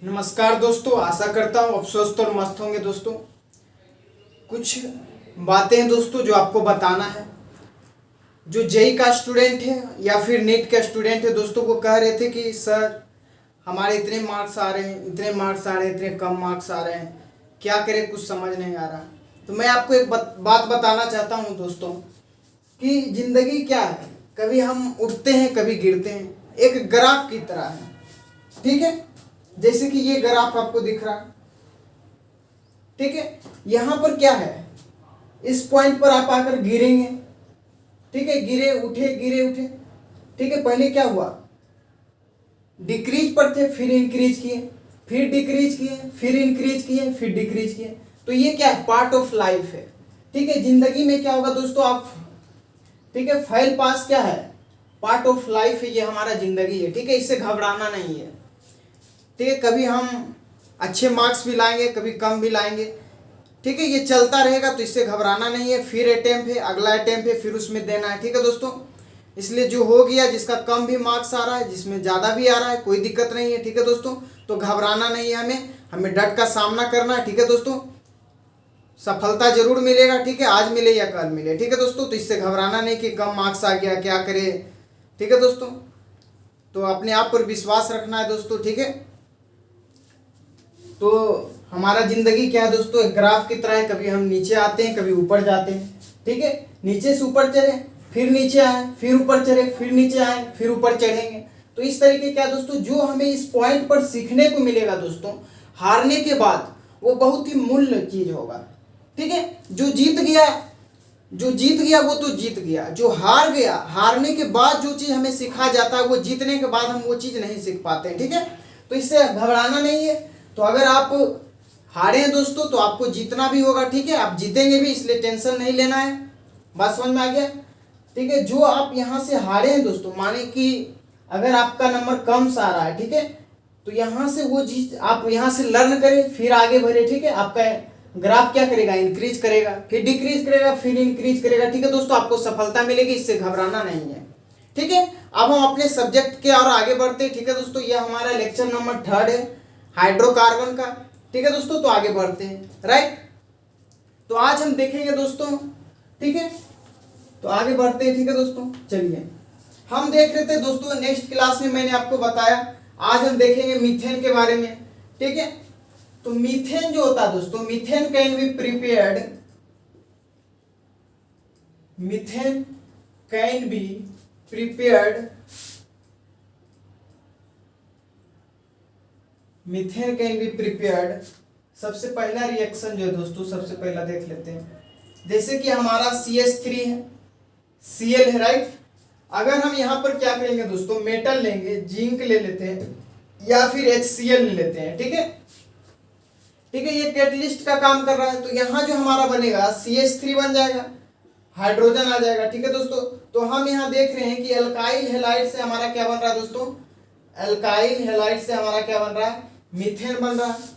नमस्कार दोस्तों, आशा करता हूँ आप स्वस्थ और मस्त होंगे। दोस्तों कुछ बातें हैं दोस्तों जो आपको बताना है। जो जेई का स्टूडेंट है या फिर नीट का स्टूडेंट है दोस्तों, को कह रहे थे कि सर हमारे इतने मार्क्स आ रहे हैं, इतने मार्क्स आ रहे हैं, इतने कम मार्क्स आ रहे हैं, क्या करें, कुछ समझ नहीं आ रहा। तो मैं आपको एक बात बताना चाहता हूँ दोस्तों कि ज़िंदगी क्या है, कभी हम उठते हैं कभी गिरते हैं, एक ग्राफ की तरह है। ठीक है, जैसे कि ये ग्राफ आपको दिख रहा है। ठीक है, यहां पर क्या है, इस पॉइंट पर आप आकर गिरेंगे। ठीक है, गिरे उठे गिरे उठे। ठीक है, पहले क्या हुआ, डिक्रीज पर थे, फिर इंक्रीज किए, फिर डिक्रीज किए, फिर इंक्रीज किए, फिर डिक्रीज किए। तो ये क्या है, पार्ट ऑफ लाइफ है। ठीक है, जिंदगी में क्या होगा दोस्तों, आप ठीक है, फेल पास क्या है, पार्ट ऑफ लाइफ है, ये हमारा जिंदगी है। ठीक है, इससे घबराना नहीं है। ठीक है, कभी हम अच्छे मार्क्स भी लाएंगे, कभी कम भी लाएंगे। ठीक है, ये चलता रहेगा, तो इससे घबराना नहीं है। फिर अटेम्प्ट है, अगला अटेम्प्ट है, फिर उसमें देना है। ठीक है दोस्तों, इसलिए जो हो गया, जिसका कम भी मार्क्स आ रहा है, जिसमें ज़्यादा भी आ रहा है, कोई दिक्कत नहीं है। ठीक है दोस्तों, तो घबराना नहीं है, हमें डट का सामना करना है। ठीक है दोस्तों, सफलता जरूर मिलेगा। ठीक है, आज मिले या कल मिले। ठीक है दोस्तों, तो इससे घबराना नहीं कि कम मार्क्स आ गया क्या करे। ठीक है दोस्तों, तो अपने आप पर विश्वास रखना है दोस्तों। ठीक है, तो हमारा जिंदगी क्या है दोस्तों, एक ग्राफ की तरह है, कभी हम नीचे आते हैं, कभी ऊपर जाते हैं। ठीक है, नीचे से ऊपर चढ़े, फिर नीचे आए, फिर ऊपर चढ़े, फिर नीचे आए, फिर ऊपर चढ़ेंगे। तो इस तरीके क्या दोस्तों, जो हमें इस पॉइंट पर सीखने को मिलेगा दोस्तों, हारने के बाद वो बहुत ही मूल्य चीज होगा। ठीक है, जो जीत गया वो तो जीत गया, जो हार गया, हारने के बाद जो चीज हमें सिखा जाता है, वो जीतने के बाद हम वो चीज नहीं सीख पाते हैं। ठीक है, तो इससे घबराना नहीं है। तो अगर आप हारे हैं दोस्तों, तो आपको जीतना भी होगा। ठीक है, आप जीतेंगे भी, इसलिए टेंशन नहीं लेना है। बात समझ में आ गया। ठीक है, जो आप यहाँ से हारे हैं दोस्तों, माने कि अगर आपका नंबर कम सा आ रहा है, ठीक है, तो यहाँ से वो चीज आप यहाँ से लर्न करें, फिर आगे बढ़े। ठीक है, आपका ग्राफ क्या करेगा, इंक्रीज करेगा, फिर डिक्रीज करेगा, फिर इंक्रीज करेगा। ठीक है दोस्तों, आपको सफलता मिलेगी, इससे घबराना नहीं है। ठीक है, अब हम अपने सब्जेक्ट के और आगे बढ़ते हैं। ठीक है दोस्तों, ये हमारा लेक्चर नंबर 3 है, हाइड्रोकार्बन का। ठीक है दोस्तों, तो आगे बढ़ते हैं। राइट, तो आज हम देखेंगे दोस्तों। ठीक है, तो आगे बढ़ते हैं। ठीक है दोस्तों, चलिए हम देख रहे थे दोस्तों, नेक्स्ट क्लास में मैंने आपको बताया, आज हम देखेंगे मीथेन के बारे में। ठीक है, तो मीथेन जो होता है दोस्तों, methane can be prepared, methane can be prepared, methane can be prepared. सबसे पहला रिएक्शन जो है दोस्तों, सबसे पहला देख लेते हैं। जैसे कि हमारा CH3 है, Cl है। राइट, अगर हम यहाँ पर क्या करेंगे दोस्तों, मेटल लेंगे, जिंक ले लेते हैं या फिर HCl ले लेते हैं। ठीक है, ठीक है, ये कैटलिस्ट का काम कर रहा है, तो यहाँ जो हमारा बनेगा CH3 बन जाएगा, हाइड्रोजन आ जाएगा। ठीक है दोस्तों, तो हम यहाँ देख रहे हैं कि अल्काइल हैलाइड से हमारा क्या बन रहा है दोस्तों, अल्काइल हैलाइड से हमारा क्या बन रहा है, मीथेन बन रहा है।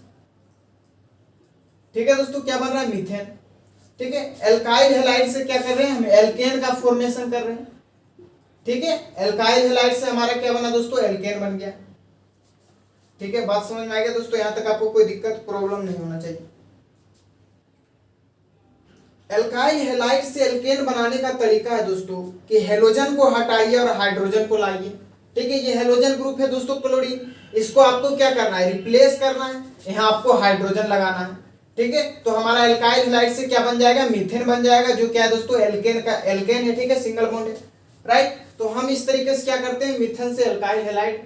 ठीक है दोस्तों, क्या बन रहा है, मीथेन। ठीक है, एल्काइल हैलाइड से क्या कर रहे हैं, हम एल्केन का फॉर्मेशन कर रहे हैं। ठीक है, एल्काइल हैलाइड से हमारा क्या बना दोस्तों, एल्केन बन गया। ठीक है, बात समझ में आ गया दोस्तों, यहां तक आपको कोई दिक्कत प्रॉब्लम नहीं होना चाहिए। एल्काइल हैलाइड से एल्केन बनाने का तरीका है दोस्तों कि हेलोजन को हटाइए और हाइड्रोजन को लाइए। ठीक है, ये हेलोजन ग्रुप है दोस्तों, क्लोरीन, इसको आपको क्या करना है, रिप्लेस करना है, यहाँ आपको हाइड्रोजन लगाना है। ठीक है, तो हमारा एल्काइल हैलाइड से क्या बन जाएगा, मीथेन बन जाएगा, जो क्या है दोस्तों, एल्केन का एल्केन है। ठीक है, सिंगल बॉन्ड है। राइट, तो हम इस तरीके से क्या करते हैं, मीथेन से एल्काइल हैलाइड,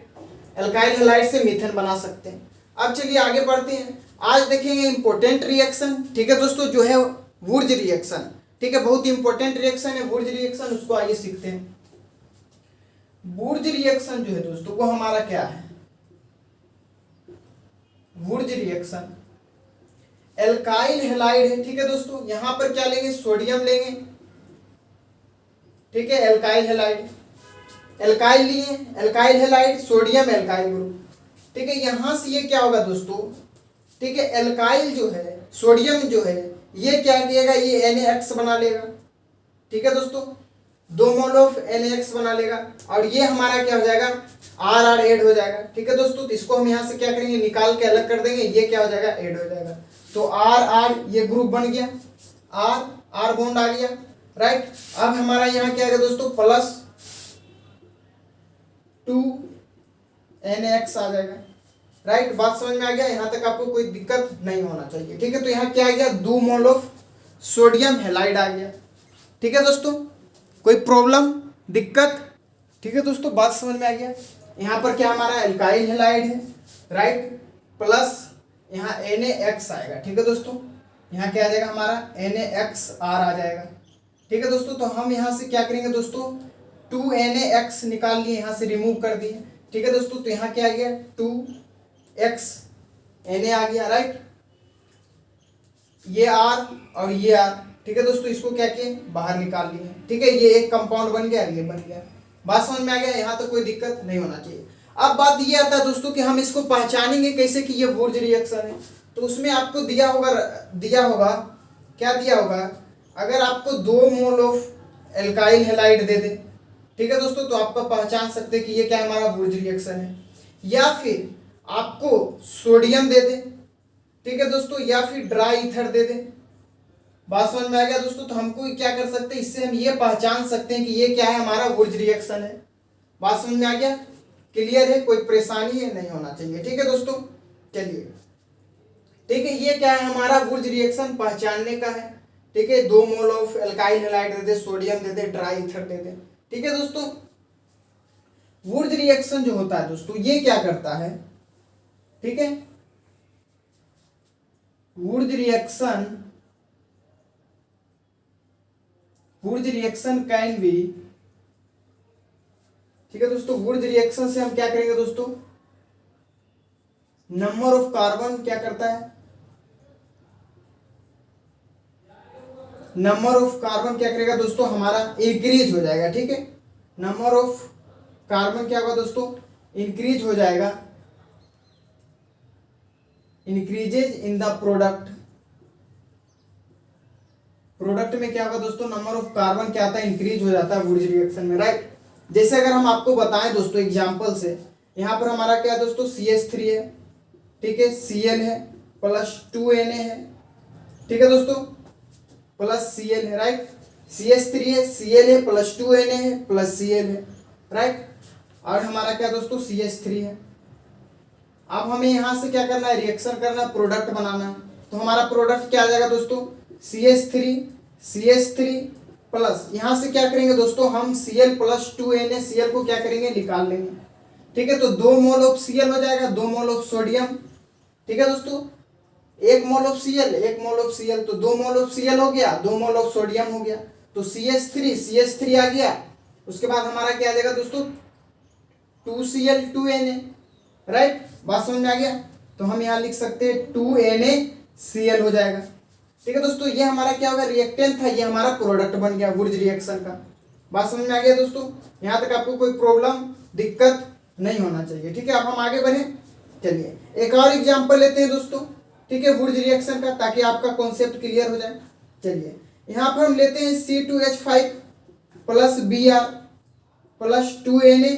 एल्काइल हैलाइड से मीथेन बना सकते हैं। अब चलिए आगे बढ़ते हैं, आज देखेंगे इंपॉर्टेंट रिएक्शन। ठीक है दोस्तों, जो है वुर्ज रिएक्शन। ठीक है, बहुत इंपॉर्टेंट रिएक्शन है वुर्ज रिएक्शन, उसको आइए सीखते हैं। वुर्ज रिएक्शन जो है दोस्तों, वो हमारा क्या है, वुर्ज रिएक्शन एल्काइल हैलाइड है। ठीक है दोस्तों, यहां पर क्या लेंगे, सोडियम लेंगे। ठीक है, एल्काइल हैलाइड, एल्काइल लिए, alkyl halide, sodium alkyl group. ठीक है, यहां से ये क्या होगा दोस्तों, ठीक है, एल्काइल जो है, सोडियम जो है, ये क्या किएगा, ये NaX बना लेगा। ठीक है दोस्तों, 2 मोल ऑफ NaX बना लेगा और ये हमारा क्या हो जाएगा RR ऐड हो जाएगा। ठीक है दोस्तों, तो इसको हम यहाँ से क्या करेंगे निकाल के अलग कर देंगे, ये क्या हो जाएगा ऐड हो जाएगा। तो RR ये ग्रुप बन गया, R बॉन्ड आ गया, राइट। अब हमारा यहाँ क्या है दोस्तों प्लस 2NaX आ जाएगा, राइट। बात समझ में आ गया, यहाँ तक आपको कोई दिक्कत नहीं होना चाहिए। ठीक है, तो यहाँ क्या आ गया 2 मोल ऑफ सोडियम हैलाइड आ गया। ठीक है दोस्तों, कोई प्रॉब्लम दिक्कत? ठीक है दोस्तों, बात समझ में आ गया। यहाँ पर क्या हमारा एल्काइल हैलाइड है, राइट, प्लस यहाँ NaX आएगा। ठीक है दोस्तों, यहाँ क्या आ जाएगा हमारा NaXR आ जाएगा। ठीक है दोस्तों, तो हम यहाँ से क्या करेंगे दोस्तों 2NaX निकाल लिए, यहाँ से रिमूव कर दिए। ठीक है दोस्तों, तो यहाँ क्या आ गया 2X Na आ गया, राइट। ये R और ये R। ठीक है दोस्तों, इसको क्या किए बाहर निकाल लिए। ठीक है, ये एक कंपाउंड बन गया, ये बन गया। बात समझ में आ गया, यहाँ तो कोई दिक्कत नहीं होना चाहिए। अब बात ये आता है दोस्तों कि हम इसको पहचानेंगे कैसे कि ये वुर्ज रिएक्शन है। तो उसमें आपको दिया होगा क्या दिया होगा, अगर आपको 2 मोल ऑफ एल्काइल हैलाइड दे दे, ठीक है दोस्तों, तो आप पहचान सकते हैं कि ये क्या हमारा वुर्ज रिएक्शन है। या फिर आपको सोडियम दे दे, ठीक है दोस्तों, या फिर ड्राई ईथर दे दे। बात समझ में आ गया दोस्तों, तो हमको क्या कर सकते हैं, इससे हम ये पहचान सकते हैं कि ये क्या है हमारा वुर्ज रिएक्शन है। बात समझ में आ गया, क्लियर है, कोई परेशानी है नहीं होना चाहिए। ठीक है दोस्तों, चलिए, ठीक है, ये क्या है हमारा वुर्ज रिएक्शन पहचानने का है। ठीक है, 2 मोल ऑफ एल्काइल हैलाइड दे दे, सोडियम दे दे, ड्राई ईथर दे दे। ठीक है दोस्तों, वुर्ज रिएक्शन जो होता है दोस्तों ये क्या करता है, ठीक है, वुर्ज रिएक्शन कैन बी, ठीक है दोस्तों, वुर्ज रिएक्शन से हम क्या करेंगे दोस्तों, नंबर ऑफ कार्बन क्या करता है, नंबर ऑफ कार्बन क्या करेगा दोस्तों हमारा इंक्रीज हो जाएगा। ठीक है, नंबर ऑफ कार्बन क्या होगा दोस्तों इंक्रीज हो जाएगा, इंक्रीजेज इन द प्रोडक्ट में क्या होगा दोस्तों नंबर ऑफ कार्बन क्या आता है इंक्रीज हो जाता है वुर्ज रिएक्शन में, राइट। जैसे अगर हम आपको बताएं दोस्तों एग्जांपल से, यहाँ पर हमारा क्या है दोस्तों CH3 है, ठीक है, Cl है प्लस 2Na है, ठीक है दोस्तों, प्लस Cl है, राइट। CH3 है, Cl है प्लस 2Na है प्लस Cl है, राइट। और हमारा क्या दोस्तों CH3 है। अब हमें यहाँ से क्या करना है रिएक्शन करना है, प्रोडक्ट बनाना है। तो हमारा प्रोडक्ट क्या आ जाएगा दोस्तों CH3 प्लस यहाँ से क्या करेंगे दोस्तों हम Cl प्लस 2Na, Cl को क्या करेंगे निकाल लेंगे। ठीक है, तो 2 मोल ऑफ Cl हो जाएगा, 2 मोल ऑफ सोडियम, ठीक है दोस्तों, 1 मोल ऑफ Cl, तो 2 मोल ऑफ Cl हो गया, 2 मोल ऑफ सोडियम हो गया, तो CH3 आ गया। उसके बाद हमारा क्या आ जाएगा दोस्तों 2Cl 2Na, राइट। बात समझ में आ गया, तो हम यहाँ लिख सकते हैं 2NaCl हो जाएगा। ठीक है दोस्तों, ये हमारा क्या होगा रिएक्टेंट था, ये हमारा प्रोडक्ट बन गया वुर्ज रिएक्शन का। बात समझ में आ गया दोस्तों, यहाँ तक आपको कोई प्रॉब्लम दिक्कत नहीं होना चाहिए। ठीक है, अब हम आगे बढ़े, चलिए एक और एग्जांपल लेते हैं दोस्तों, ठीक है, वुर्ज रिएक्शन का, ताकि आपका कॉन्सेप्ट क्लियर हो जाए। चलिए यहाँ पर हम लेते हैं C2H5 plus Br plus 2Na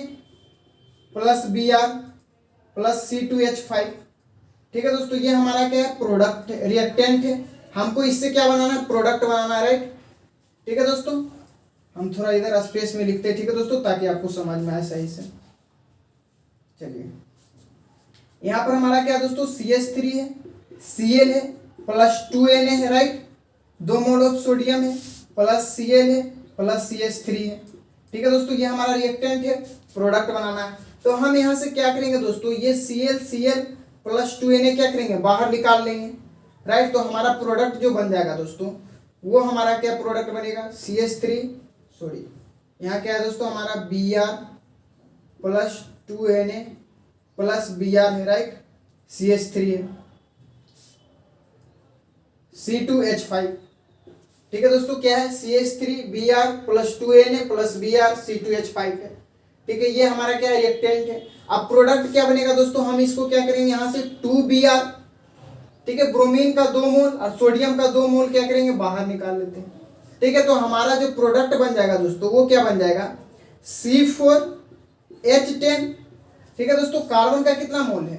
plus Br plus C2H5। ठीक है दोस्तों, ये हमारा क्या है प्रोडक्ट रिएक्टेंट है, हमको इससे क्या बनाना है प्रोडक्ट बनाना है, राइट। ठीक है दोस्तों, हम थोड़ा इधर स्पेस में लिखते हैं, ठीक है दोस्तों, ताकि आपको समझ में आए सही से। चलिए यहाँ पर हमारा क्या है दोस्तों CH3 है, Cl है प्लस 2Na है, राइट, 2 मोल ऑफ सोडियम है प्लस Cl है प्लस CH3 है। ठीक है दोस्तों, ये हमारा रिएक्टेंट है, प्रोडक्ट बनाना है। तो हम यहाँ से क्या करेंगे दोस्तों ये Cl प्लस 2Na क्या करेंगे बाहर निकाल लेंगे, राइट। तो हमारा प्रोडक्ट जो बन जाएगा दोस्तों वो हमारा क्या प्रोडक्ट बनेगा यहाँ क्या है दोस्तों हमारा Br plus 2Na plus Br है, राइट, CH3 है, C2H5। ठीक है दोस्तों, क्या है CH3 Br plus 2Na plus Br C2H5 है। ठीक है, ये हमारा क्या है रिएक्टेंट है। अब प्रोडक्ट क्या बनेगा दोस्तों, हम इसको क्या करेंगे यहाँ से 2Br, ठीक है, ब्रोमीन का 2 मोल और सोडियम का 2 मोल क्या करेंगे बाहर निकाल लेते हैं, ठीक है, तो हमारा जो प्रोडक्ट बन जाएगा दोस्तों वो क्या बन जाएगा, C4H10। ठीक है दोस्तों, कार्बन का कितना मोल है,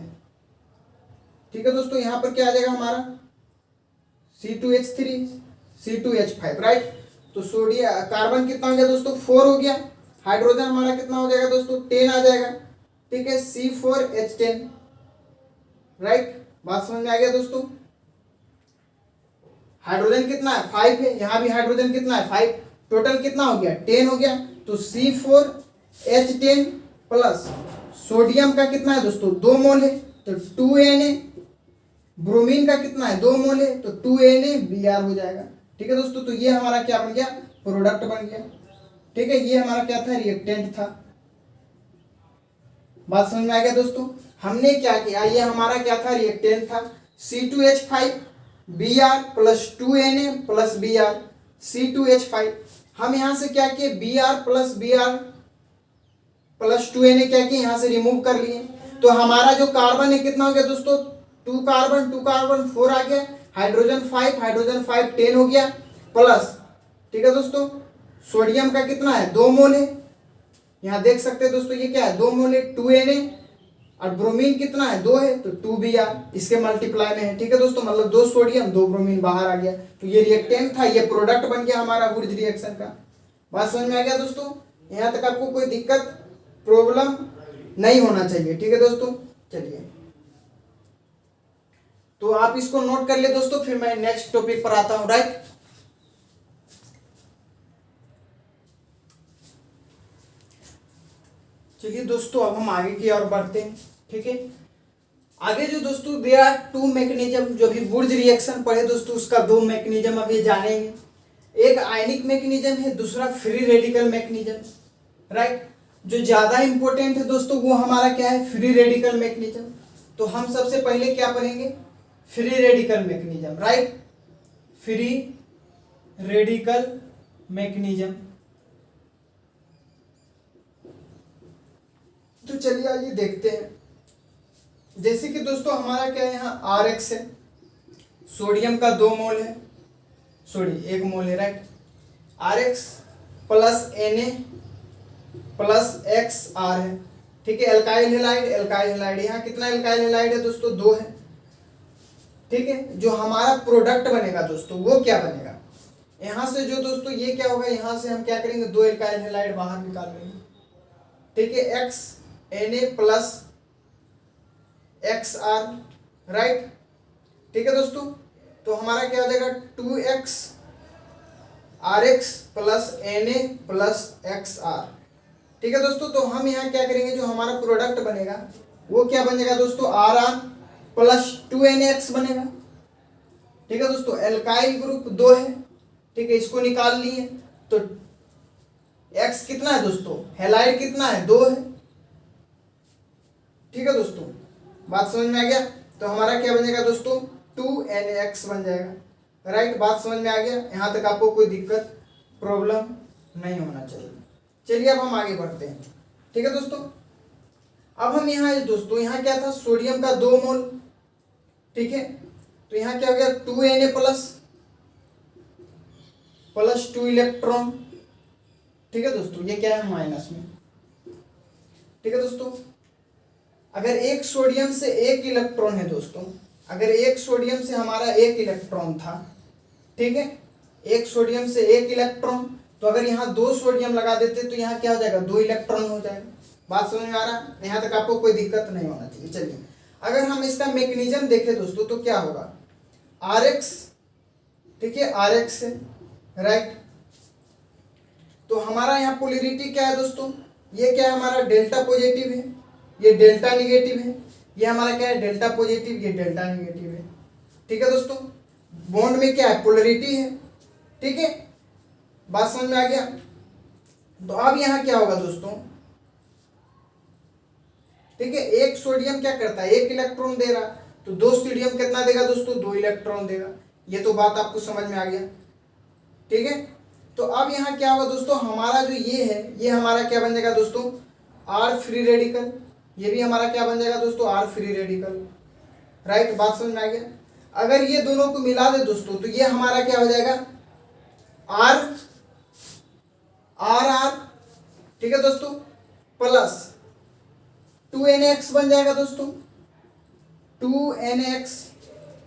ठीक है दोस्तों, यहाँ पर क्या आ जाएगा हमारा C2H3 C2H5, राइट। तो सोडियम कार्बन कितना हो गया दोस्तों, 4 हो गया। हाइड्रोजन हमारा कितना हो जाएगा दोस्तों, 10 आ जाएगा। ठीक है, C4H10, राइट। बात समझ में आ गया दोस्तों। हाइड्रोजन कितना है, 5 है, यहाँ भी हाइड्रोजन कितना है, 5। टोटल कितना हो गया, 10 हो गया। तो C4H10 प्लस सोडियम का कितना है दोस्तों, 2 मोल है, तो 2Na। ब्रोमीन का कितना है, 2 मोल है, तो 2NaBr हो जाएगा। ठीक है दोस्तों, तो ये हमारा क्या बन गया, प्रोडक्ट बन गया। ठीक है, ये हमारा क्या था, रिएक्टेंट था। बात समझ में आ गया दोस्तों। हमने क्या किया, ये हमारा क्या था, रिएक्टेंट था। C2H5Br plus 2Na plus Br C2H5। हम यहाँ से क्या किए, Br प्लस 2Na क्या किए, यहाँ से रिमूव कर लिए। तो हमारा जो कार्बन है कितना हो गया दोस्तों, 2 कार्बन 4 आ गया। हाइड्रोजन 5 10 हो गया प्लस, ठीक है दोस्तों, सोडियम का कितना है, 2 मोल है। यहाँ देख सकते हैं दोस्तों, ये क्या है, 2 मोल है, 2Na। और ब्रोमीन कितना है, 2 है, तो 2Br इसके मल्टीप्लाई में है। ठीक है दोस्तों, मतलब 2 सोडियम 2 ब्रोमीन बाहर आ गया। तो ये रिएक्टेंट था, ये प्रोडक्ट बन गया हमारा वुड्स रिएक्शन का। बात समझ में आ गया दोस्तों। यहाँ तक आपको कोई दिक्कत प्रॉब्लम नहीं होना चाहिए। ठीक है दोस्तों, चलिए तो आप इसको नोट कर ले दोस्तों, फिर मैं नेक्स्ट टॉपिक पर आता हूं, राइट। चलिए दोस्तों, अब हम आगे की ओर बढ़ते हैं। ठीक है, आगे जो दोस्तों देयर आर 2 मैकेनिज्म, जो अभी वुड्स रिएक्शन पढ़े दोस्तों, उसका 2 मैकेनिज्म अभी जानेंगे। एक आयनिक मैकेनिज्म है, दूसरा फ्री रेडिकल मैकेनिज्म, राइट। जो ज्यादा इंपॉर्टेंट है दोस्तों वो हमारा क्या है, फ्री रेडिकल मैकेनिज्म। तो हम सबसे पहले क्या पढ़ेंगे, free radical mechanism, right. Free radical mechanism. तो चलिए आइए देखते हैं। जैसे कि दोस्तों हमारा क्या है, यहाँ RX है, सोडियम का 2 मोल है, सॉरी 1 मोल है, right. RX plus Na plus XR है। ठीक है, एल्काइल हेलाइड, यहाँ कितना एल्काइल हेलाइड है दोस्तों, 2 है। ठीक है, जो हमारा प्रोडक्ट बनेगा दोस्तों वो क्या बनेगा, यहाँ से जो दोस्तों ये क्या होगा, यहाँ से हम क्या करेंगे, 2 एल्काइल हेलाइड बाहर निकाल लेंगे। ठीक है, XNA प्लस XR, राइट। ठीक है दोस्तों, तो हमारा क्या हो जाएगा, 2X RX plus Na plus XR। ठीक है दोस्तों, तो हम यहाँ क्या करेंगे, जो हमारा प्रोडक्ट बनेगा वो क्या बनेगा दोस्तों, RR प्लस 2NX बनेगा। ठीक है दोस्तों, एल्काइल ग्रुप 2 है। ठीक है, इसको निकाल लिए, तो X कितना है दोस्तों, हेलाइड कितना है, 2 है। ठीक है दोस्तों, बात समझ में आ गया। तो हमारा क्या बनेगा दोस्तों, 2NX बन जाएगा, राइट। बात समझ में आ गया, यहाँ तक आपको कोई दिक्कत प्रॉब्लम नहीं होना चाहिए। चलिए अब हम आगे बढ़ते हैं। ठीक है दोस्तों, अब हम यहाँ दोस्तों, यहाँ क्या था, सोडियम का 2 मोल। ठीक है, तो यहाँ क्या हो गया, 2Na प्लस 2 इलेक्ट्रॉन। ठीक है दोस्तों, ये क्या है, माइनस में। ठीक है दोस्तों, अगर एक सोडियम से 1 इलेक्ट्रॉन है दोस्तों, अगर एक सोडियम से हमारा 1 इलेक्ट्रॉन था, ठीक है, एक सोडियम से 1 इलेक्ट्रॉन, तो अगर यहाँ 2 सोडियम लगा देते तो यहाँ क्या हो जाएगा, 2 इलेक्ट्रॉन हो जाएगा। बात समझ में आ रहा है, यहाँ तक आपको कोई दिक्कत नहीं होना चाहिए। चलिए अगर हम इसका मैकेनिज्म देखें दोस्तों, तो क्या होगा, RX, ठीक है, RX है, राइट। तो हमारा यहाँ पोलैरिटी क्या है दोस्तों, ये क्या है, हमारा डेल्टा पॉजिटिव है, ये डेल्टा निगेटिव है। ये हमारा क्या है, डेल्टा पॉजिटिव, ये डेल्टा निगेटिव है। ठीक है दोस्तों, बॉन्ड में क्या है, पोलैरिटी है। ठीक है, बात समझ में आ गया। तो अब यहाँ क्या होगा दोस्तों, ठीक है, एक सोडियम क्या करता है, 1 इलेक्ट्रॉन दे रहा, तो 2 सोडियम कितना देगा दोस्तों, 2 इलेक्ट्रॉन देगा। ये तो बात आपको समझ में आ गया। ठीक है, तो अब यहाँ क्या होगा दोस्तों, हमारा जो ये है, ये हमारा क्या बन जाएगा दोस्तों, R फ्री रेडिकल। ये भी हमारा क्या बन जाएगा दोस्तों, R फ्री रेडिकल, राइट। बात समझ में आ गया। अगर ये दोनों को मिला दे दोस्तों, तो ये हमारा क्या हो जाएगा, आर आर आर, ठीक है दोस्तों, प्लस 2NX बन जाएगा दोस्तों, 2NX,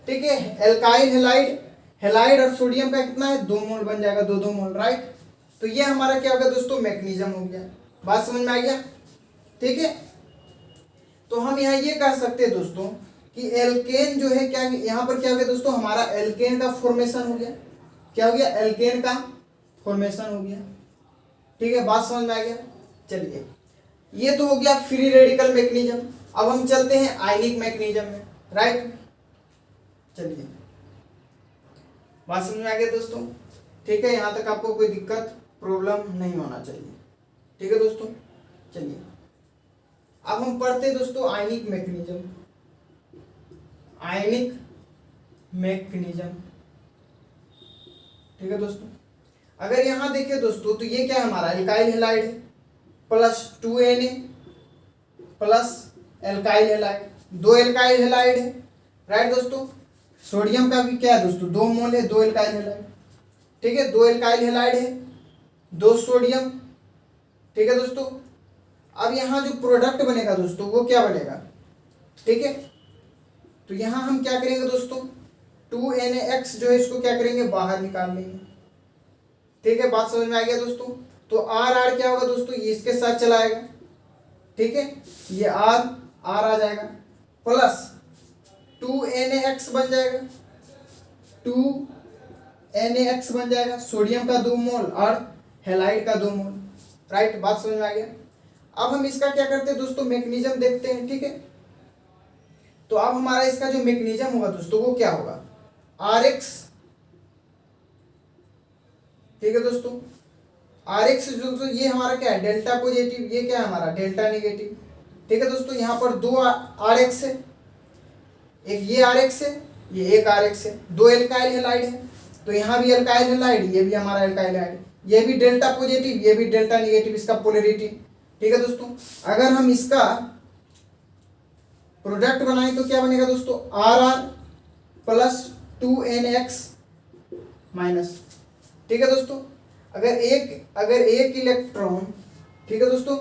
ठीक है। एल्काइल हेलाइड, हेलाइड और सोडियम का कितना है 2 मोल बन जाएगा, 2 मोल, राइट। तो ये हमारा क्या हो गया दोस्तों, मैग्नीशियम हो गया। बात समझ में आ गया, ठीक है। तो हम यहाँ ये कह सकते हैं दोस्तों कि एल्केन जो है क्या, यहाँ पर क्या हो गया दोस्तों, हमारा एल्केन का फॉर्मेशन हो गया। क्या हो गया, एल्केन का फॉर्मेशन हो गया, ठीक है। बात समझ में आ गया। चलिए, ये तो हो गया फ्री रेडिकल मैग्नीशियम। अब हम चलते हैं आयनिक मैग्नीशियम में, राइट। चलिए, बात समझ में आ गया दोस्तों, ठीक है। यहाँ तक आपको कोई दिक्कत प्रॉब्लम नहीं होना चाहिए, ठीक है दोस्तों। चलिए, अब हम पढ़ते हैं दोस्तों आयनिक मैग्नीशियम, आयनिक मैग्नीशियम, ठीक है दोस्तों। अगर यहां देखें दोस्तों तो ये क्या है, हमारा एल्काइल हेलाइड है, plus 2Na plus alkyl halide, 2 alkyl halide है, राइट दोस्तों। सोडियम का भी क्या है दोस्तों, 2 मोल है, 2 एल्काइल हेलाइड, ठीक है। 2 एल्काइल हेलाइड है, 2 सोडियम, ठीक है दोस्तों। अब यहाँ जो प्रोडक्ट बनेगा दोस्तों वो क्या बनेगा, ठीक है। तो यहाँ हम क्या करेंगे दोस्तों, 2NaX जो है इसको क्या करेंगे, बाहर निकाल लेंगे, ठीक है। बात समझ में आ गया दोस्तों। तो आर आर क्या होगा दोस्तों, ये इसके साथ चला आएगा, ठीक है। ये आर आर आ जाएगा, प्लस 2NaX बन जाएगा, 2NaX बन जाएगा, सोडियम का 2 मोल और हेलाइड का 2 मोल, राइट। बात समझ में आ गया। अब हम इसका क्या करते हैं दोस्तों, मैग्नीशियम देखते हैं, ठीक है। तो अब हमारा इसका जो मैग्नीशियम होगा दोस्तों वो क्या होगा, RX, ठीक है दोस्तों। RX दोस्तों ये हमारा क्या है, डेल्टा पॉजिटिव, ये क्या है हमारा डेल्टा नेगेटिव, ठीक है दोस्तों। यहाँ पर 2 RX है, एक ये RX है, ये एक RX है, 2 एल्काइल हेलाइड है, तो यहाँ भी एल्काइल हेलाइड, ये भी हमारा एल्काइल हेलाइड, ये भी डेल्टा पॉजिटिव, ये भी डेल्टा नेगेटिव, इसका पोलैरिटी, ठीक है दोस्तों। अगर हम इसका प्रोडक्ट बनाएं तो क्या बनेगा दोस्तों, RR प्लस 2NaX माइनस, ठीक है दोस्तों। अगर एक इलेक्ट्रॉन, ठीक है दोस्तों,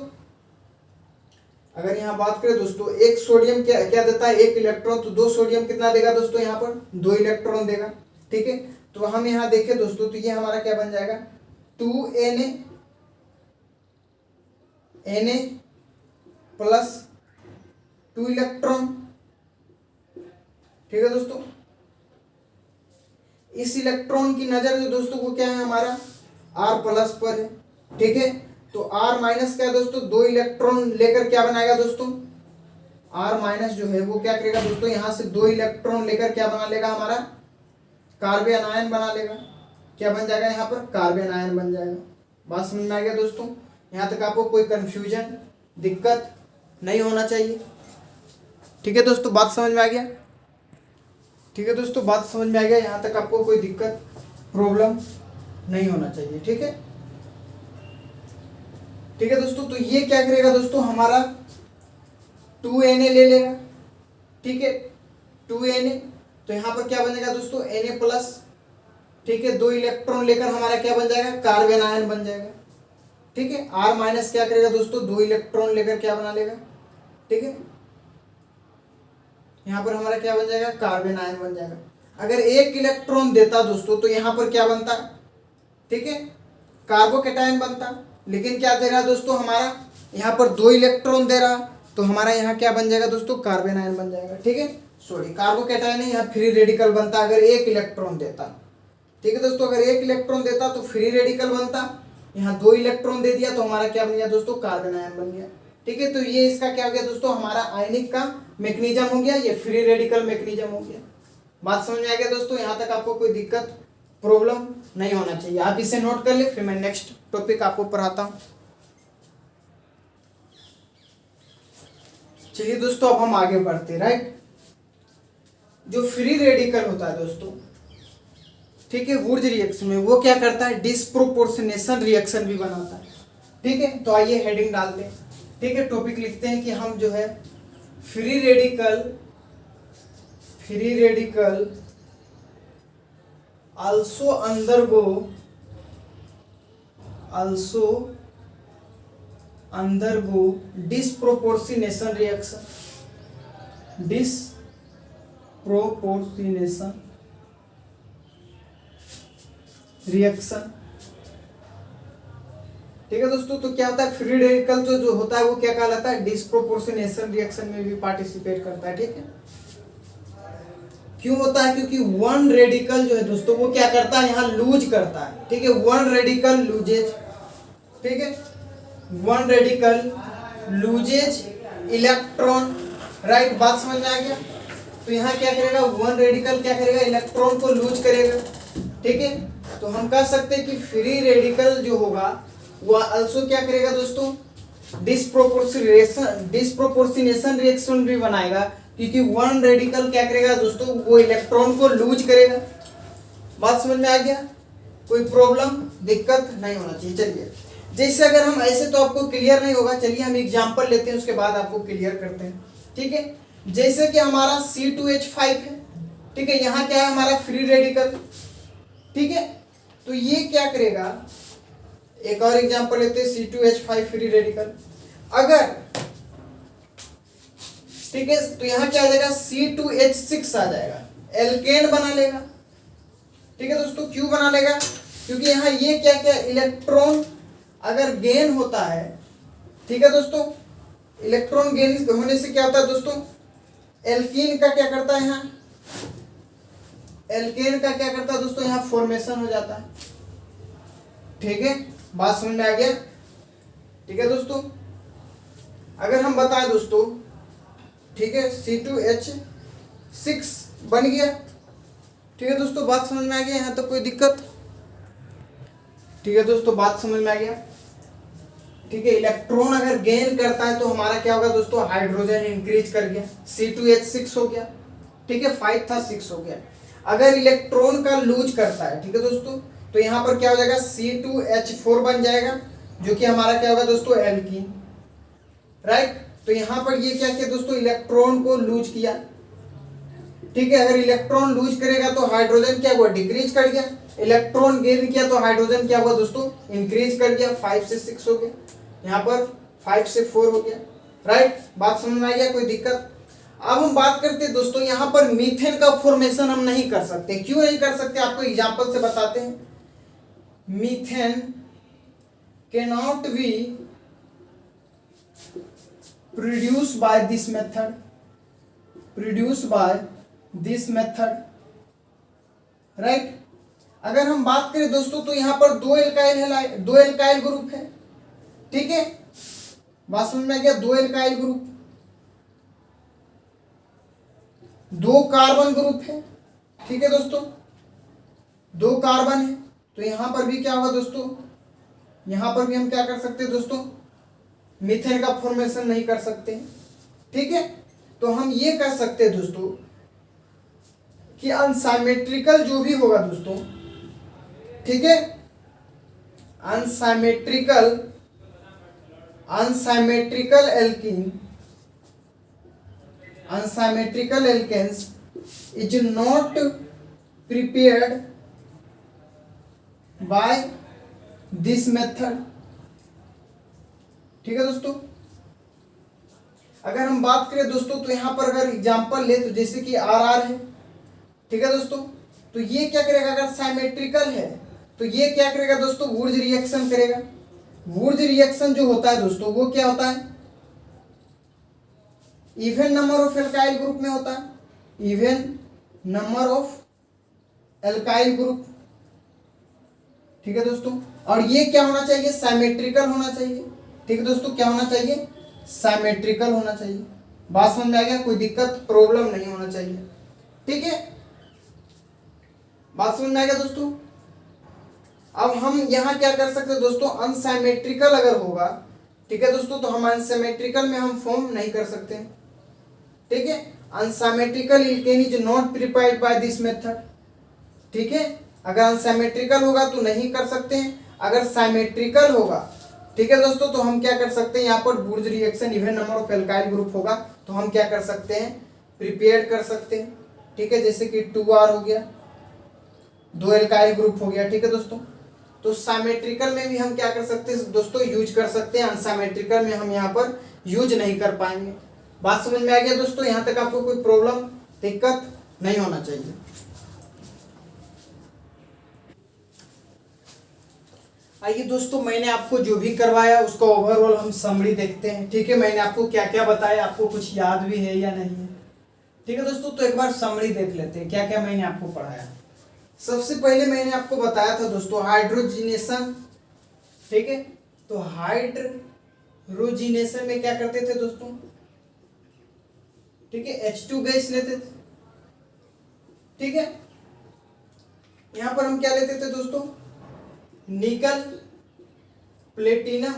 अगर यहाँ बात करें दोस्तों, एक सोडियम क्या क्या देता है, एक इलेक्ट्रॉन, तो 2 सोडियम कितना देगा दोस्तों, यहाँ पर 2 इलेक्ट्रॉन देगा, ठीक है। तो हम यहाँ देखें दोस्तों तो ये हमारा क्या बन जाएगा, 2Na प्लस 2 इलेक्ट्रॉन, ठीक है दोस्तों। इस इलेक्ट्रॉन की नजर जो दोस्तों वो क्या है, हमारा R प्लस पर है, ठीक है। तो R माइनस क्या है दोस्तों, 2 इलेक्ट्रॉन लेकर क्या बनाएगा दोस्तों, R माइनस जो है वो क्या करेगा दोस्तों, यहां से 2 इलेक्ट्रॉन लेकर क्या बना लेगा, हमारा कार्बन आयन बना लेगा, क्या बन जाएगा यहाँ पर, कार्बन आयन बन जाएगा। बात समझ में आ गया दोस्तों। यहाँ तक आपको कोई कंफ्यूजन दिक्कत नहीं होना चाहिए, ठीक है दोस्तों। बात समझ में आ गया, ठीक है दोस्तों। बात समझ में आ गया, यहाँ तक आपको कोई दिक्कत प्रॉब्लम नहीं होना चाहिए, ठीक है, ठीक है दोस्तों। तो ये क्या करेगा दोस्तों, हमारा 2Na ले लेगा, ठीक है, 2Na। तो यहाँ पर क्या बनेगा दोस्तों, Na प्लस, ठीक है, 2 इलेक्ट्रॉन लेकर हमारा क्या बन जाएगा, कार्बन आयन बन जाएगा, ठीक है। R माइनस क्या करेगा दोस्तों, 2 इलेक्ट्रॉन लेकर क्या बना लेगा, ठीक है। यहाँ पर हमारा क्या बन जाएगा, कार्बन आयन बन जाएगा। अगर 1 इलेक्ट्रॉन देता दोस्तों तो यहाँ पर क्या बनता, ठीक है, कार्बोकैटायन बनता। लेकिन क्या दे रहा दोस्तों, हमारा यहाँ पर 2 इलेक्ट्रॉन दे रहा, तो हमारा यहाँ क्या बन जाएगा दोस्तों, कार्बन आयन बन जाएगा, ठीक है। सॉरी, कार्बोकैटायन यहाँ फ्री रेडिकल बनता अगर 1 इलेक्ट्रॉन देता, ठीक है दोस्तों। अगर 1 इलेक्ट्रॉन देता तो फ्री रेडिकल बनता, यहाँ 2 इलेक्ट्रॉन दे दिया तो हमारा क्या बन गया दोस्तों, कार्बन आयन बन गया, ठीक है। तो ये इसका क्या हो गया दोस्तों, हमारा आयनिक का मैग्नीशियम हो गया, ये फ्री रेडिकल मैग्नीशियम हो गया। बात समझ में आ गया दोस्तों। यहाँ तक आपको कोई दिक्कत प्रॉब्लम नहीं होना चाहिए, आप इसे नोट कर ले, फिर मैं नेक्स्ट टॉपिक आपको पढ़ाता हूँ। चलिए दोस्तों, अब हम आगे बढ़ते हैं, राइट। जो फ्री रेडिकल होता है दोस्तों, ठीक है, वुर्ज रिएक्शन में वो क्या करता है, डिस्प्रोपोर्शनेशन रिएक्शन भी बनाता है, ठीक है। तो आइए हेडिंग डालते हैं, ठीक है, टॉपिक लिखते हैं कि हम जो है free radical also undergo also undergo disproportionation reaction। ठीक है दोस्तों, तो क्या होता है, फ्री रेडिकल जो होता है वो क्या कहलाता है, डिस्प्रोपोर्शनेशन रिएक्शन में भी पार्टिसिपेट करता है। ठीक है, क्यों होता है, क्योंकि वन रेडिकल जो है दोस्तों वो क्या करता है, यहाँ लूज करता है। ठीक है, वन रेडिकल लूजेज, ठीक है, one radical loses electron, right, बात समझ में आ गया। तो यहाँ क्या करेगा, वन रेडिकल क्या करेगा, इलेक्ट्रॉन को लूज करेगा। ठीक है, तो हम कह सकते हैं कि फ्री रेडिकल जो होगा वो अल्सो क्या करेगा दोस्तों, डिस्प्रोपोर्शनेशन रिएक्शन भी बनाएगा, क्योंकि वन रेडिकल क्या करेगा दोस्तों, वो इलेक्ट्रॉन को लूज करेगा। बात समझ में आ गया, कोई प्रॉब्लम दिक्कत नहीं होना चाहिए। चलिए, जैसे अगर हम ऐसे तो आपको क्लियर नहीं होगा, चलिए हम एग्जांपल लेते हैं, उसके बाद आपको क्लियर करते हैं। ठीक है, जैसे कि हमारा C2H5 है। ठीक है, यहाँ क्या है हमारा फ्री रेडिकल। ठीक है, तो ये क्या करेगा, एक और एग्जांपल लेते हैं, C2H5 फ्री रेडिकल। अगर ठीक है, तो यहाँ क्या आ जाएगा, C2H6 आ जाएगा, एल्केन बना लेगा। ठीक है दोस्तों, क्यों बना लेगा, क्योंकि यहाँ ये क्या क्या इलेक्ट्रॉन अगर गेन होता है, ठीक है दोस्तों, इलेक्ट्रॉन गेन होने से क्या होता है दोस्तों, एल्कीन का क्या करता है, यहाँ एल्केन का क्या करता है दोस्तों, यहाँ फॉर्मेशन हो जाता है। ठीक है, बात समझ में आ गया। ठीक है दोस्तों, अगर हम बताएं दोस्तों, ठीक है, C2H6 बन गया। ठीक है दोस्तों, बात समझ में आ गया, यहाँ तो कोई दिक्कत। ठीक है दोस्तों, बात समझ में आ गया। ठीक है, इलेक्ट्रॉन अगर गेन करता है तो हमारा क्या होगा दोस्तों, हाइड्रोजन इंक्रीज कर गया, C2H6 हो गया। ठीक है, 5 था 6 हो गया। अगर इलेक्ट्रॉन का लूज करता है, ठीक है दोस्तों, तो यहाँ पर क्या हो जाएगा, C2H4 बन जाएगा, जो कि हमारा क्या होगा दोस्तों, एल्कीन, राइट। तो यहाँ पर ये क्या किया दोस्तों, इलेक्ट्रॉन को लूज किया। ठीक है, अगर इलेक्ट्रॉन लूज करेगा तो हाइड्रोजन क्या हुआ, डिक्रीज कर गया। इलेक्ट्रॉन गेन किया तो हाइड्रोजन क्या हुआ दोस्तों, इंक्रीज कर गया, 5 से 6 हो गया, यहाँ पर 5 से 4 हो गया, राइट। बात समझ में आ गया, कोई दिक्कत। अब हम बात करते हैं दोस्तों, यहाँ पर मीथेन का फॉर्मेशन हम नहीं कर सकते। क्यों नहीं कर सकते, आपको एग्जांपल से बताते हैं। Methane cannot be produce by this method, right. अगर हम बात करें दोस्तों, तो यहाँ पर दो एल्काइल ग्रुप है। ठीक है, बात समझ में आ गया, दो एल्काइल ग्रुप, दो कार्बन ग्रुप है। ठीक है दोस्तों, दो कार्बन है, तो यहां पर भी क्या होगा दोस्तों, यहां पर भी हम क्या कर सकते हैं दोस्तों, मीथेन का फॉर्मेशन नहीं कर सकते। ठीक है, तो हम ये कर सकते हैं दोस्तों कि अनसाइमेट्रिकल जो भी होगा दोस्तों, ठीक है, unsymmetrical alkanes is not prepared by this method. ठीक है दोस्तों, अगर हम बात करें दोस्तों, तो यहां पर अगर एग्जांपल ले, तो जैसे कि RR है। ठीक है दोस्तों, तो ये क्या करेगा, अगर साइमेट्रिकल है तो ये क्या करेगा दोस्तों, वुर्ज रिएक्शन करेगा। वुर्ज रिएक्शन जो होता है दोस्तों, वो क्या होता है, even number of alkyl group में होता है, even number of alkyl group. ठीक है दोस्तों, और ये क्या होना चाहिए, साइमेट्रिकल होना चाहिए। ठीक है दोस्तों, क्या होना चाहिए, साइमेट्रिकल होना चाहिए। बात समझ में आ गया, कोई दिक्कत प्रॉब्लम नहीं होना चाहिए। ठीक है, बात समझ में आ गया दोस्तों। अब हम यहाँ क्या कर सकते हैं दोस्तों, अनसाइमेट्रिकल अगर होगा, ठीक है दोस्तों, तो हम अनसाइमेट्रिकल में हम फॉर्म नहीं कर सकते। ठीक है, unsymmetrical alkane is not prepared by this method. ठीक है, अगर अनसाइमेट्रिकल होगा तो नहीं कर सकते हैं, अगर साइमेट्रिकल होगा, ठीक है दोस्तों, तो हम क्या कर सकते हैं, यहाँ पर Wurtz reaction even number of alkyl group होगा, तो हम क्या कर सकते हैं, प्रिपेयर कर सकते हैं। ठीक है, जैसे कि 2R हो गया, दो एल्काइल ग्रुप हो गया। ठीक है दोस्तों, तो साइमेट्रिकल में भी हम क्या कर सकते हैं दोस्तों, यूज कर सकते हैं, अनसाइमेट्रिकल में हम यहाँ पर यूज नहीं कर पाएंगे। बात समझ में आ गया दोस्तों? यहाँ तक आपको कोई प्रॉब्लम दिक्कत नहीं होना चाहिए। आइए दोस्तों, मैंने आपको जो भी करवाया उसका ओवरऑल हम समरी देखते हैं। ठीक है, मैंने आपको क्या क्या बताया, आपको कुछ याद भी है या नहीं है? ठीक है दोस्तों, तो एक बार समरी देख लेते हैं क्या क्या मैंने आपको पढ़ाया। सबसे पहले मैंने आपको बताया था दोस्तों हाइड्रोजिनेशन। ठीक है, तो हाइड्रोजिनेशन में क्या करते थे दोस्तों? ठीक है, H2 गैस लेते थे। ठीक है, यहां पर हम क्या लेते थे दोस्तों? निकल, प्लेटिनम,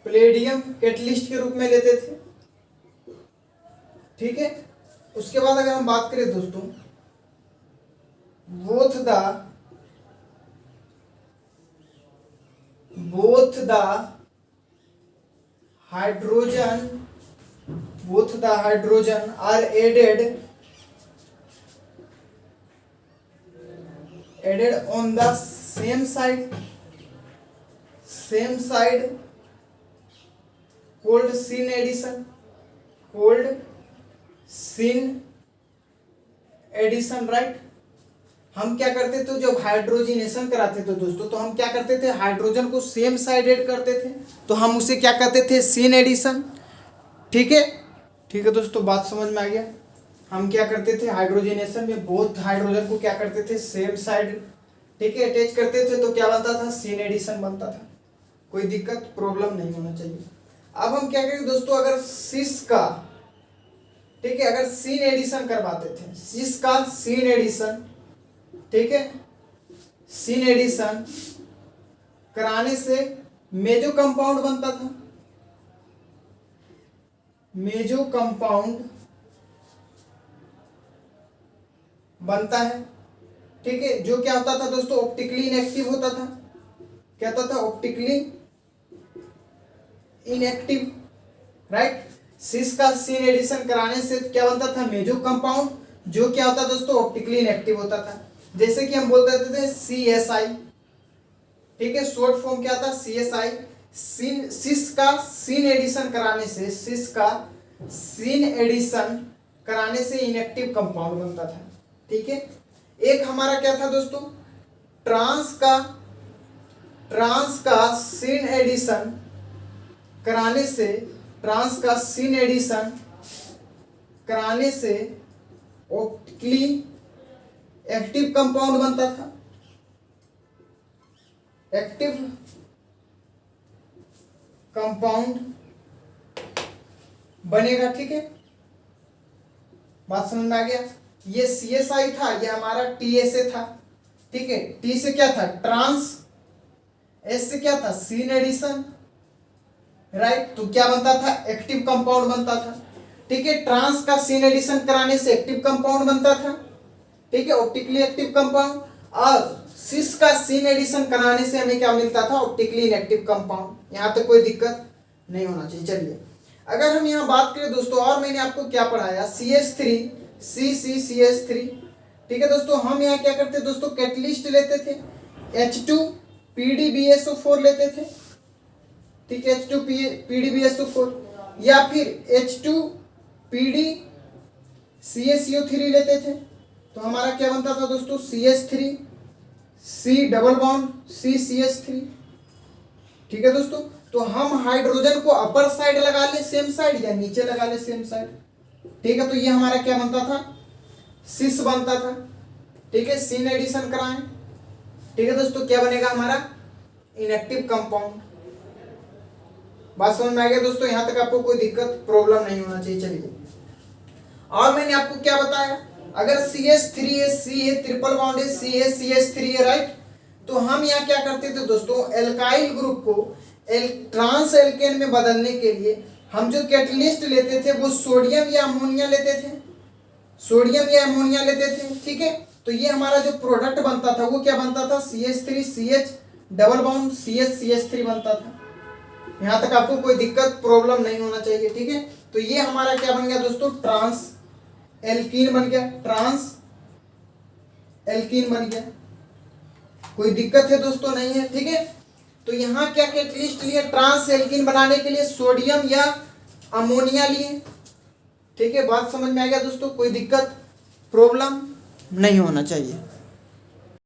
प्लेडियम कैटलिस्ट के रूप में लेते थे। ठीक है, उसके बाद अगर हम बात करें दोस्तों, both the hydrogen are added on the same side called syn addition, right. हम क्या करते थे जब हाइड्रोजिनेशन कराते थे दोस्तों, तो हम क्या करते थे, हाइड्रोजन को सेम साइड ऐड करते थे, तो हम उसे क्या कहते थे? Syn addition. ठीक है, ठीक है दोस्तों, बात समझ में आ गया। हम क्या करते थे हाइड्रोजिनेशन में, बोथ हाइड्रोजन को क्या करते थे? सेम साइड, ठीक है, अटैच करते थे, तो क्या बनता था? सिन एडिशन बनता था। कोई दिक्कत प्रॉब्लम नहीं होना चाहिए। अब हम क्या करेंगे दोस्तों, अगर सिस का, ठीक है, अगर सिन एडिशन करवाते थे, सिस का सिन एडिशन, ठीक है, सिन एडिशन कराने से मेजो कंपाउंड बनता था। मेजो कंपाउंड बनता है। ठीक है, जो क्या होता था दोस्तों? ऑप्टिकली इनएक्टिव होता था। क्या होता था? Optically inactive, right. सिस का सिन एडिशन कराने से क्या बनता था? मेजो कंपाउंड, जो क्या होता दोस्तों? ऑप्टिकली इनएक्टिव होता था। जैसे कि हम बोलते थे CSI। ठीक है, शॉर्ट फॉर्म क्या था? CSI। सिस का सिन एडिशन कराने से, सिस का सिन एडिशन कराने से इनएक्टिव कंपाउंड बनता था। ठीक है, एक हमारा क्या था दोस्तों? ट्रांस का सिन एडिशन कराने से, ट्रांस का सिन एडिशन कराने से ऑप्टिकली एक्टिव कंपाउंड बनता था। एक्टिव कंपाउंड बनेगा। ठीक है, बात समझ में आ गया? ये CSI था, ये हमारा TSA था। ठीक है, T से क्या था? ट्रांस, S से क्या था? Syn addition, right. तो क्या बनता था? एक्टिव कंपाउंड बनता था। ठीक है, ट्रांस का सिन एडिशन कराने से एक्टिव कंपाउंड बनता था। ठीक है, ऑप्टिकली एक्टिव कंपाउंड। और सिस का सिन एडिशन कराने से हमें क्या मिलता था? Optically inactive compound. यहां तक कोई दिक्कत नहीं होना चाहिए। चलिए, अगर हम यहां बात करें दोस्तों, और मैंने आपको क्या पढ़ाया? CH3 CCCH3। ठीक है दोस्तों, हम यहाँ क्या करते दोस्तों? कैटलिस्ट लेते थे, H2 PDBSO4 लेते थे। ठीक है, H2 PDBSO4 या फिर H2 PDCaCO3 लेते थे, तो हमारा क्या बनता था दोस्तों? CH3 C double bond CCH3। ठीक है दोस्तों, तो हम हाइड्रोजन को अपर साइड लगा ले सेम साइड, या नीचे लगा ले सेम साइड। ठीक है, तो ये हमारा क्या बनता था? सिस बनता था। ठीक है, सिन एडिशन कराएं। ठीक है दोस्तों, क्या बनेगा हमारा? Inactive compound. बात समझ में आ गया दोस्तों? यहां तक आपको कोई दिक्कत प्रॉब्लम नहीं होना चाहिए। चलिए, और मैंने आपको क्या बताया? अगर CH3 है, C है, ट्रिपल बॉन्ड है, C है, CH3 है, राइट। तो हम यहाँ क्या करते थे दोस्तों? एल्काइल ग्रुप को ट्रांस एल्केन में बदलने के लिए हम जो कैटलिस्ट लेते थे वो सोडियम या अमोनिया लेते थे। सोडियम या अमोनिया लेते थे। ठीक है, तो ये हमारा जो प्रोडक्ट बनता था वो क्या बनता था? CH3 CH double bond CH बनता था। यहां तक आपको कोई दिक्कत प्रॉब्लम नहीं होना चाहिए। ठीक है, तो ये हमारा क्या बन गया दोस्तों? ट्रांस एल्कीन बन गया। ट्रांस एल्कीन बन गया। कोई दिक्कत है दोस्तों? नहीं है, ठीक है। तो यहाँ क्या कैटलिस्ट लिए? ट्रांस एल्कीन बनाने के लिए सोडियम या अमोनिया लिए, ठीक है। बात समझ में आ गया दोस्तों? कोई दिक्कत प्रॉब्लम नहीं होना चाहिए।